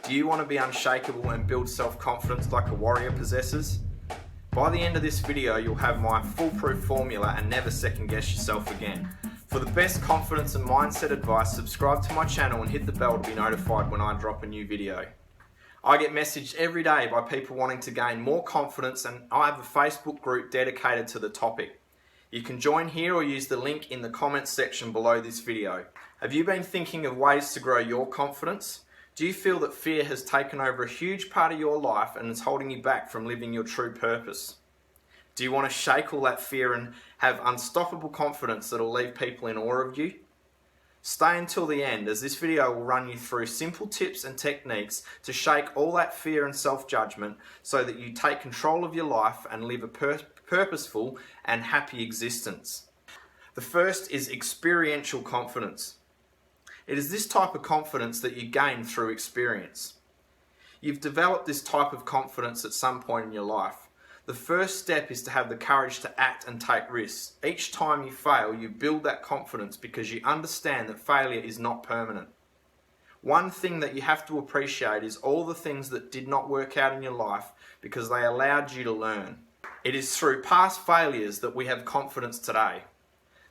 Do you want to be unshakable and build self-confidence like a warrior possesses? By the end of this video, you'll have my foolproof formula and never second guess yourself again. For the best confidence and mindset advice, subscribe to my channel and hit the bell to be notified when I drop a new video. I get messaged every day by people wanting to gain more confidence, and I have a Facebook group dedicated to the topic. You can join here or use the link in the comments section below this video. Have you been thinking of ways to grow your confidence? Do you feel that fear has taken over a huge part of your life and is holding you back from living your true purpose? Do you want to shake all that fear and have unstoppable confidence that will leave people in awe of you? Stay until the end, as this video will run you through simple tips and techniques to shake all that fear and self-judgment so that you take control of your life and live a purposeful and happy existence. The first is experiential confidence. It is this type of confidence that you gain through experience. You've developed this type of confidence at some point in your life. The first step is to have the courage to act and take risks. Each time you fail, you build that confidence because you understand that failure is not permanent. One thing that you have to appreciate is all the things that did not work out in your life because they allowed you to learn. It is through past failures that we have confidence today.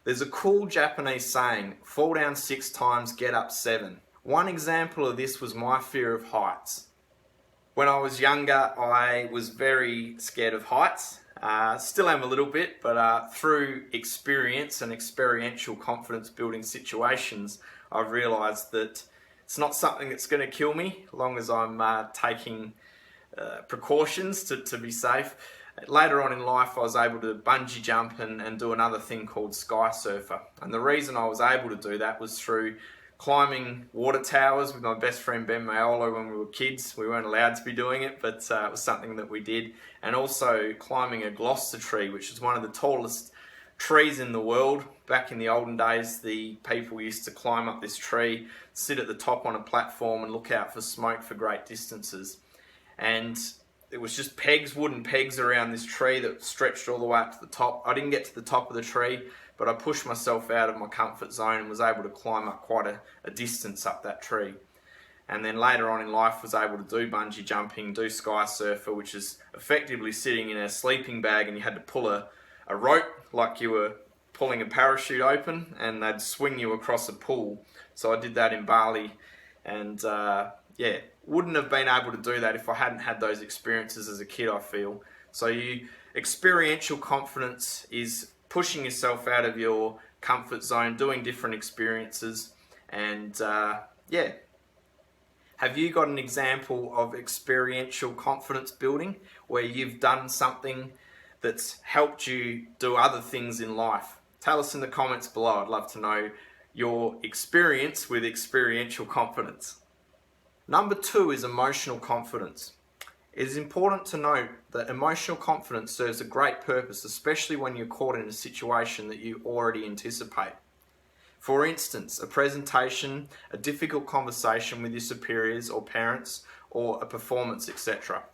There's a cool Japanese saying, fall down 6 times, get up 7. One example of this was my fear of heights. When I was younger, I was very scared of heights. Still am a little bit, but through experience and experiential confidence building situations, I've realised that it's not something that's going to kill me, as long as I'm taking precautions to be safe. Later on in life, I was able to bungee jump and do another thing called skysurfer. And the reason I was able to do that was through climbing water towers with my best friend Ben Maiola when we were kids. We weren't allowed to be doing it, but it was something that we did. And also climbing a Gloucester tree, which is one of the tallest trees in the world. Back in the olden days, the people used to climb up this tree, sit at the top on a platform and look out for smoke for great distances. And it was just pegs, wooden pegs around this tree that stretched all the way up to the top. I didn't get to the top of the tree, but I pushed myself out of my comfort zone and was able to climb up quite a distance up that tree. And then later on in life was able to do bungee jumping, do skysurfer, which is effectively sitting in a sleeping bag and you had to pull a rope like you were pulling a parachute open and they'd swing you across a pool. So I did that in Bali, and yeah, wouldn't have been able to do that if I hadn't had those experiences as a kid, I feel. So experiential confidence is pushing yourself out of your comfort zone, doing different experiences, and yeah. Have you got an example of experiential confidence building where you've done something that's helped you do other things in life? Tell us in the comments below. I'd love to know your experience with experiential confidence. Number 2 is emotional confidence. It is important to note that emotional confidence serves a great purpose, especially when you're caught in a situation that you already anticipate. For instance, a presentation, a difficult conversation with your superiors or parents, or a performance, etc.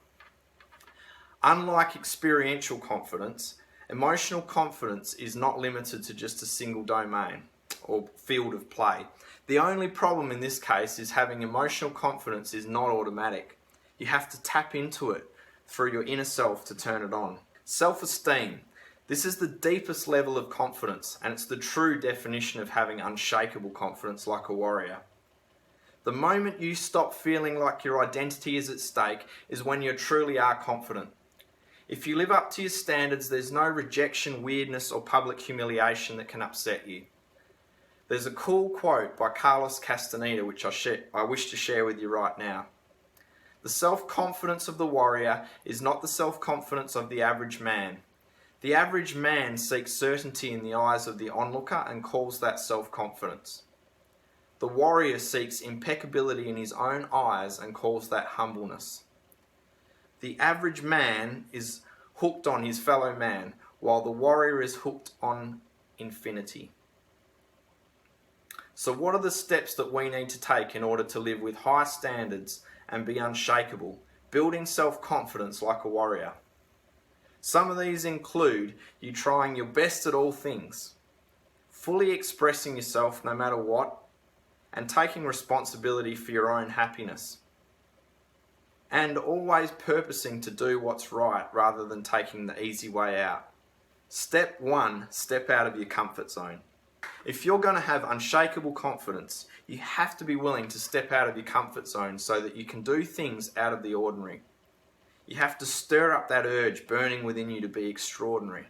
Unlike experiential confidence, emotional confidence is not limited to just a single domain or field of play. The only problem in this case is having emotional confidence is not automatic. You have to tap into it through your inner self to turn it on. Self-esteem. This is the deepest level of confidence, and it's the true definition of having unshakable confidence like a warrior. The moment you stop feeling like your identity is at stake is when you truly are confident. If you live up to your standards, there's no rejection, weirdness, or public humiliation that can upset you. There's a cool quote by Carlos Castaneda which I wish to share with you right now. The self-confidence of the warrior is not the self-confidence of the average man. The average man seeks certainty in the eyes of the onlooker and calls that self-confidence. The warrior seeks impeccability in his own eyes and calls that humbleness. The average man is hooked on his fellow man, while the warrior is hooked on infinity. So what are the steps that we need to take in order to live with high standards and be unshakable, building self-confidence like a warrior? Some of these include you trying your best at all things, fully expressing yourself no matter what, and taking responsibility for your own happiness. and always purposing to do what's right rather than taking the easy way out. Step 1, step out of your comfort zone. If you're going to have unshakable confidence, you have to be willing to step out of your comfort zone so that you can do things out of the ordinary. You have to stir up that urge burning within you to be extraordinary.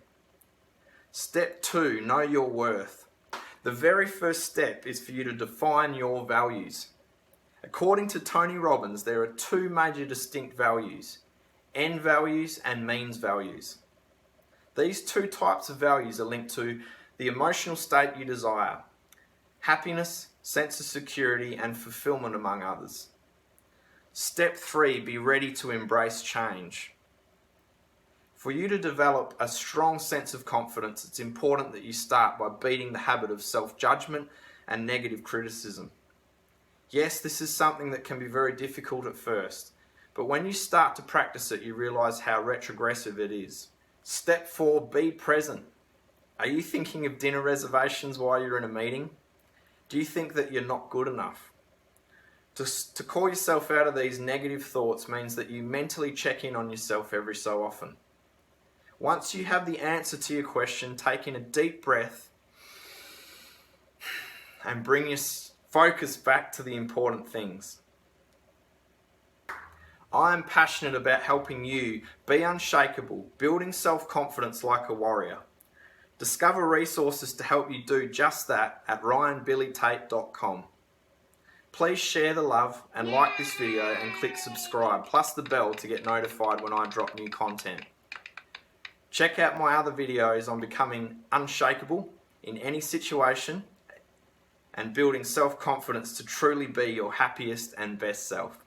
Step 2, know your worth. The very first step is for you to define your values. According to Tony Robbins, there are 2 major distinct values: end values and means values. These 2 types of values are linked to the emotional state you desire, happiness, sense of security, and fulfillment, among others. Step 3, be ready to embrace change. For you to develop a strong sense of confidence, it's important that you start by beating the habit of self-judgment and negative criticism. Yes, this is something that can be very difficult at first, but when you start to practice it, you realize how retrogressive it is. Step 4, be present. Are you thinking of dinner reservations while you're in a meeting? Do you think that you're not good enough? To call yourself out of these negative thoughts means that you mentally check in on yourself every so often. Once you have the answer to your question, take in a deep breath and bring your focus back to the important things. I am passionate about helping you be unshakable, building self-confidence like a warrior. Discover resources to help you do just that at ryanbillytate.com. Please share the love and like this video and click subscribe, plus the bell to get notified when I drop new content. Check out my other videos on becoming unshakable in any situation and building self-confidence to truly be your happiest and best self.